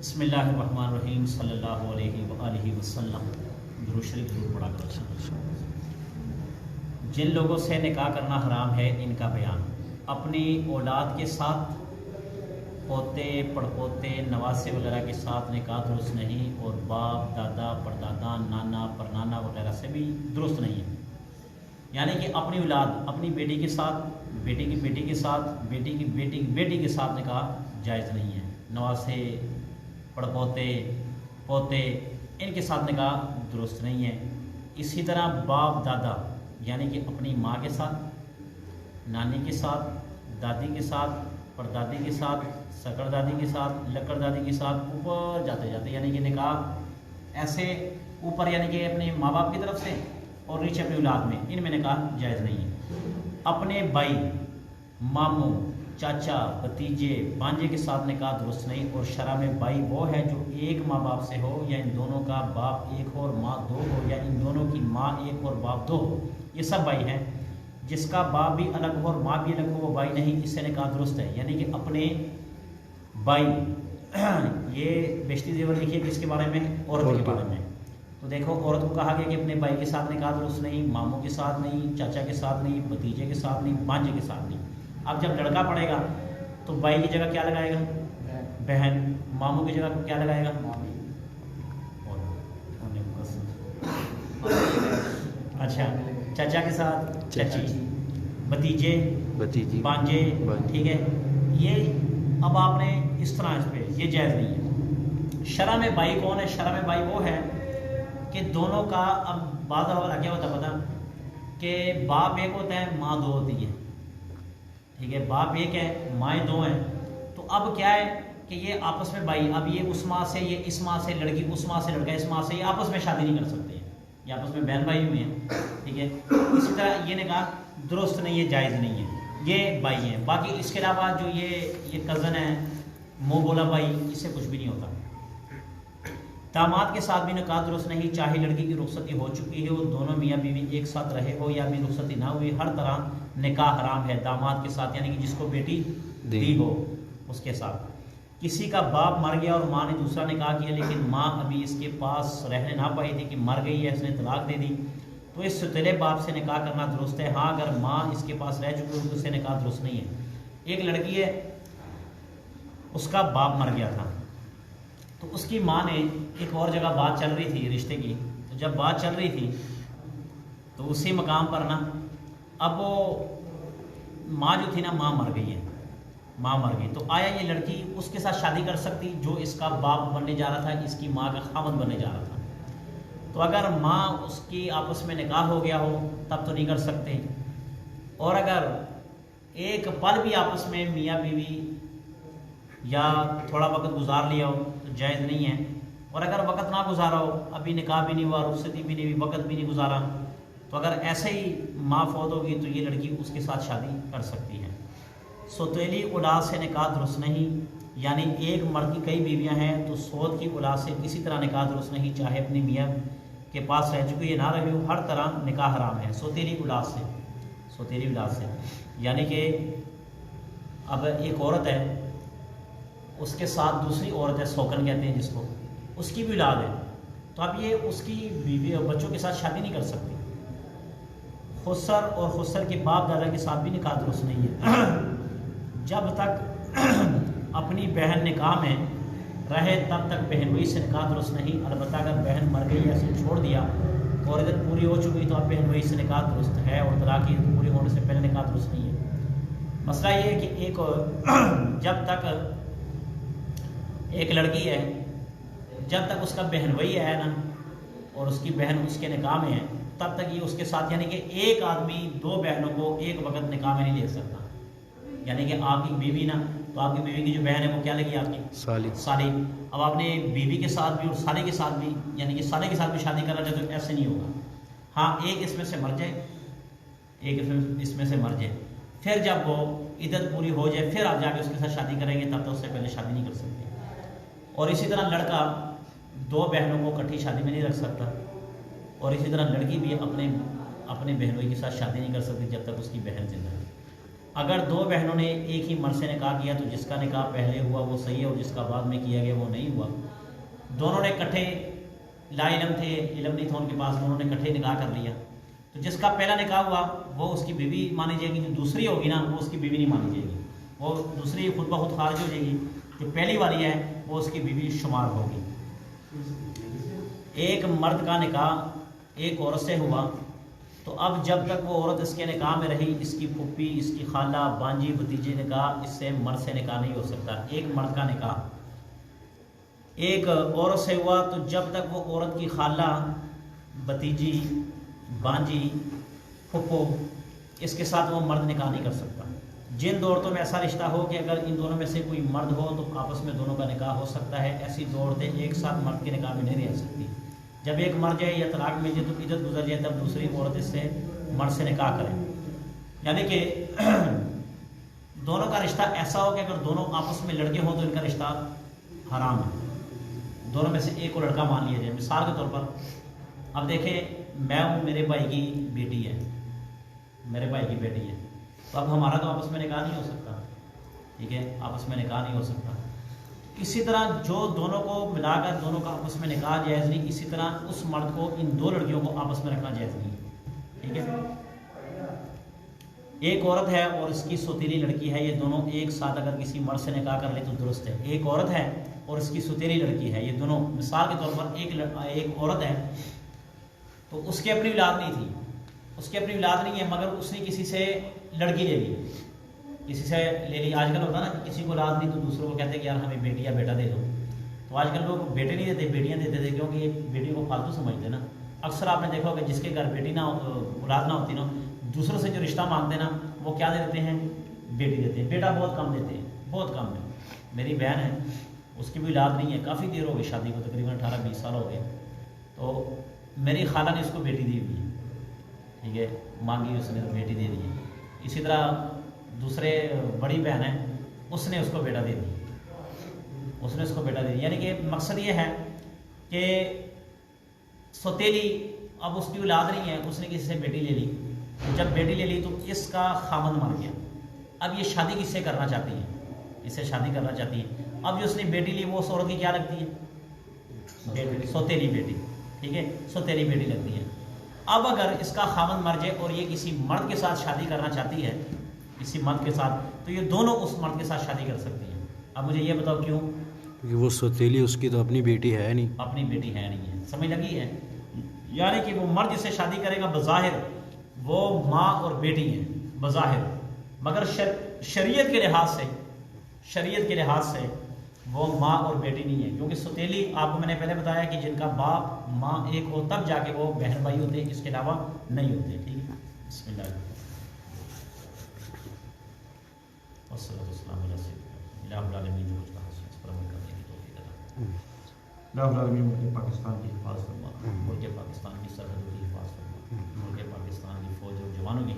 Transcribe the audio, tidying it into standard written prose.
बिस्मिल्लाहिर्रहमानिर्रहीम सल्लल्लाहु अलैहि वसल्लम। दुरूद शरीफ जरूर पढ़ा करो। जिन लोगों से निकाह करना हराम है इनका बयान। अपनी औलाद के साथ, पोते पड़पोते नवासे वगैरह के साथ निकाह दुरुस्त नहीं, और बाप दादा परदादा नाना परनाना वगैरह से भी दुरुस्त नहीं है। यानी कि अपनी औलाद, अपनी बेटी के साथ, बेटी की बेटी के साथ, बेटी की बेटी की बेटी के साथ निकाह जायज़ नहीं है। नवासे पड़पोते पोते इनके साथ निकाह दुरुस्त नहीं है। इसी तरह बाप दादा यानी कि अपनी माँ के साथ, नानी के साथ, दादी के साथ, परदादी के साथ, सकड़ दादी के साथ, लकड़ दादी के साथ ऊपर जाते जाते यानी कि निकाह ऐसे ऊपर यानी कि अपने माँ बाप की तरफ से और नीचे अपनी औलाद में, इनमें निकाह जायज़ नहीं है। अपने भाई, मामू, चाचा, भतीजे, भांजे के साथ निकाह दुरुस्त नहीं। और शरा में भाई वो है जो एक माँ बाप से हो, या इन दोनों का बाप एक हो और माँ दो हो, या इन दोनों की माँ एक और बाप दो हो, ये सब भाई हैं। जिसका बाप भी अलग हो और माँ भी अलग हो वो भाई नहीं, इससे निकाह दुरुस्त है। यानी कि अपने भाई ये बेशती जेवर लिखिए किसके बारे में, औरत के बारे में। तो देखो, औरत को कहा गया कि अपने भाई के साथ निकाह दुरुस्त नहीं, मामू के साथ नहीं, चाचा के साथ नहीं, भतीजे के साथ नहीं, भांजे के साथ नहीं। अब जब लड़का पढ़ेगा तो भाई की जगह क्या लगाएगा? बहन। मामू की जगह क्या लगाएगा? अच्छा, चाचा के साथ चाची, भतीजे भतीजी, भांजे, ठीक है। ये अब आपने इस तरह इस पे ये जायज़ नहीं है। शरा में भाई कौन है? शरा में भाई वो है कि दोनों का, अब बात क्या होता है पता, कि बाप एक होता है, माँ दो होती है, ठीक है। बाप एक है, माएँ दो हैं। तो अब क्या है कि ये आपस में भाई, अब ये उस माँ से, ये इस माँ से लड़की, उस माँ से लड़का, इस माँ से, ये आपस में शादी नहीं कर सकते हैं, ये आपस में बहन भाई हुए हैं, ठीक है। इसी तरह ये निकाह दुरुस्त नहीं है, जायज़ नहीं है, ये भाई हैं। बाकी इसके अलावा जो ये कज़न है, मुँह बोला भाई, इससे कुछ भी नहीं होता। दामाद के साथ भी निकाह दुरुस्त नहीं, चाहे लड़की की रुखसती हो चुकी है और दोनों मियाँ बीवी एक साथ रहे हो, या भी रुखसती ना हुई, हर तरह निकाह हराम है दामाद के साथ, यानी कि जिसको बेटी दी हो उसके साथ। किसी का बाप मर गया और माँ ने दूसरा निकाह किया, लेकिन माँ अभी इसके पास रहने ना पाई थी कि मर गई है, इसने तलाक दे दी, तो इस सुतेले बाप से निकाह करना दुरुस्त है। हाँ, अगर माँ इसके पास रह चुकी हो तो उससे निकाह दुरुस्त नहीं है। एक लड़की है, उसका बाप मर गया था, तो उसकी माँ ने, एक और जगह बात चल रही थी रिश्ते की, तो जब बात चल रही थी तो उसी मकाम पर ना, अब वो माँ जो थी ना, माँ मर गई है, माँ मर गई, तो आया ये लड़की उसके साथ शादी कर सकती जो इसका बाप बनने जा रहा था, इसकी माँ का खामद बनने जा रहा था। तो अगर माँ उसकी आपस में निकाह हो गया हो तब तो नहीं कर सकते, और अगर एक पल भी आपस में मियाँ बीवी या थोड़ा वक्त गुजार लिया हो तो जायज़ नहीं है। और अगर वक्त ना गुजारा हो, अभी निकाह भी नहीं हुआ, रुखसती भी नहीं हुई, वक्त भी नहीं गुजारा, तो अगर ऐसे ही माँ फौत होगी तो ये लड़की उसके साथ शादी कर सकती है। सौतेली औलाद से निकाह दुरुस्त नहीं, यानी एक मर्द की कई बीवियां हैं तो सौत की औलाद से किसी तरह निकाह दुरुस्त नहीं, चाहे अपनी मियाँ के पास रह चुकी है ना रही हो, हर तरह निकाह हराम है सौतेली औलाद से। सौतेली औलाद से यानी कि अब एक औरत है, उसके साथ दूसरी औरत है, सौकन कहते हैं जिसको, उसकी भी औलाद है, तो अब ये उसकी बीवी और बच्चों के साथ शादी नहीं कर सकती। खुसर और खुसर के बाप दादा के साथ भी निकाह दुरुस्त नहीं है। जब तक अपनी बहन निकाह में रहे तब तक बहनोई से निकाह दुरुस्त नहीं। अलबत्ता अगर बहन मर गई या इसे छोड़ दिया और इधर पूरी हो चुकी तो अब बहनोई से निकाह दुरुस्त है, और तलाक पूरी होने से पहले निकाह दुरुस्त नहीं है। मसला ये है कि जब तक एक लड़की है, जब तक उसका बहनोई है ना और उसकी बहन उसके निकाह में है, तब तक ये उसके साथ, यानी कि एक आदमी दो बहनों को एक वक्त निकाह में नहीं ले सकता। यानी कि आपकी बीवी ना, तो आपकी बीवी की जो बहन है वो क्या लगी? आपकी साली। अब आपने बीवी के साथ भी और साले के साथ भी, यानी कि साले के साथ भी शादी करना चाहे तो ऐसे नहीं होगा। हाँ, एक इसमें से मर जाए, एक इसमें से मर जाए, फिर जब वो इद्दत पूरी हो जाए फिर आप जाके उसके साथ शादी करेंगे, तब तो उससे पहले शादी नहीं कर सकते। और इसी तरह लड़का दो बहनों को इकट्ठी शादी में नहीं रख सकता, और इसी तरह लड़की भी अपने बहनोई के साथ शादी नहीं कर सकती जब तक उसकी बहन जिंदा है। अगर दो बहनों ने एक ही मर्द से निकाह किया तो जिसका निकाह पहले हुआ वो सही है और जिसका बाद में किया गया वो नहीं हुआ। दोनों ने इकट्ठे ला इलम थे, इलम नहीं था उनके पास, दोनों ने इकट्ठे निकाह कर लिया, तो जिसका पहला निकाह हुआ वो उसकी बीवी मानी जाएगी, जो दूसरी होगी ना वो उसकी बीवी नहीं मानी जाएगी, वो दूसरी खुद ब खुद खारिज हो जाएगी, जो पहली वाली है वो उसकी बीवी शुमार होगी। एक मर्द का निकाह एक औरत से हुआ तो अब जब तक वो औरत इसके निकाह में रही, इसकी फुप्पी, इसकी खाला, बांजी, भतीजे निकाह, इससे मर्द से निकाह नहीं हो सकता। एक मर्द का निकाह एक औरत से हुआ तो जब तक वो औरत की खाला, भतीजी, बांजी, फुप्पो, इसके साथ वो मर्द निकाह नहीं कर सकता। जिन दो औरतों में ऐसा रिश्ता हो कि अगर इन दोनों में से कोई मर्द हो तो आपस में दोनों का निकाह हो सकता है, ऐसी दो औरतें एक साथ मर्द के निकाह में नहीं रह सकती। जब एक मर जाए या तलाक मिल जाए तो इज्जत गुजर जाए तब दूसरी औरत इससे मर्द से निकाह करें। यानी कि दोनों का रिश्ता ऐसा हो कि अगर दोनों आपस में लड़के हों तो इनका रिश्ता हराम है। दोनों में से एक को लड़का मान लिया जाए। मिसाल के तौर पर अब देखें, मैं हूँ, मेरे भाई की बेटी है, मेरे भाई की बेटी है, तो अब हमारा तो आपस में निकाह नहीं हो सकता, ठीक है, आपस में निकाह नहीं हो सकता। इसी तरह जो दोनों को मिलाकर दोनों का आपस में निकाह जायज़ नहीं, इसी तरह उस मर्द को इन दो लड़कियों को आपस में रखना जायज़ नहीं, ठीक है। एक औरत है और इसकी सौतेली लड़की है, ये दोनों एक साथ अगर किसी मर्द से निकाह कर ले तो दुरुस्त है। एक औरत है और इसकी सौतेली लड़की है, ये दोनों, मिसाल के तौर पर एक औरत है तो उसकी अपनी औलाद नहीं थी, उसकी अपनी औलाद नहीं है, मगर उसने किसी से लड़की ले ली, किसी से ले ली। आजकल होता ना कि किसी को औलाद नहीं तो दूसरों को कहते हैं कि यार हमें बेटी या बेटा दे दो, तो आजकल लोग बेटे नहीं देते, बेटियां देते थे, क्योंकि ये बेटियों को फालतू समझते ना। अक्सर आपने देखा होगा जिसके घर बेटी ना औलाद ना होती ना, दूसरों से जो रिश्ता मांगते ना वो क्या दे देते हैं, बेटी देते हैं, बेटा बहुत कम देते हैं, बहुत कम है। मेरी बहन है, उसकी भी औलाद नहीं है, काफ़ी देर हो गई शादी को, तकरीबन 18-20 साल हो गए, तो मेरी खाला ने उसको बेटी दी हुई है, ठीक है, मांगी उसने तो बेटी दे दी है। इसी तरह दूसरे बड़ी बहन है, उसने उसको बेटा दे दी, उसने उसको बेटा दे दी। यानी कि मकसद ये है कि सौतेली, अब उसकी औलाद नहीं है, उसने किसी से बेटी ले ली, जब बेटी ले ली तो इसका खामन मर गया, अब ये शादी किससे करना चाहती है, इससे शादी करना चाहती है। अब जो उसने बेटी ली वो उस औरत की क्या लगती है, बेटी, सौतेली बेटी, ठीक है, सौतेली बेटी लगती है। अब अगर इसका खामन मर जाए और ये किसी मर्द के साथ शादी करना चाहती है, किसी मर्द के साथ, तो ये दोनों उस मर्द के साथ शादी कर सकती हैं। अब मुझे ये बताओ क्यों? क्योंकि वो सौतेली, उसकी तो अपनी बेटी है नहीं, अपनी बेटी है नहीं है, समझ लगी है। यानी कि वो मर्द जिससे शादी करेगा बज़ाहिर वो माँ और बेटी है बज़ाहिर, मगर शरीयत के लिहाज से, शरीयत के लिहाज से वो माँ और बेटी नहीं है, क्योंकि सौतेली, आपको मैंने पहले बताया कि जिनका बाप माँ एक हो तब जाके वो बहन भाई होते हैं, इसके अलावा नहीं होते, ठीक है। बिस्मिल्लाह। पाकिस्तान की हिफाजत फरमा, मुल्क पाकिस्तान की सरहदों की हिफाजत फरमा, मुल्क पाकिस्तान की फौज और जवानों की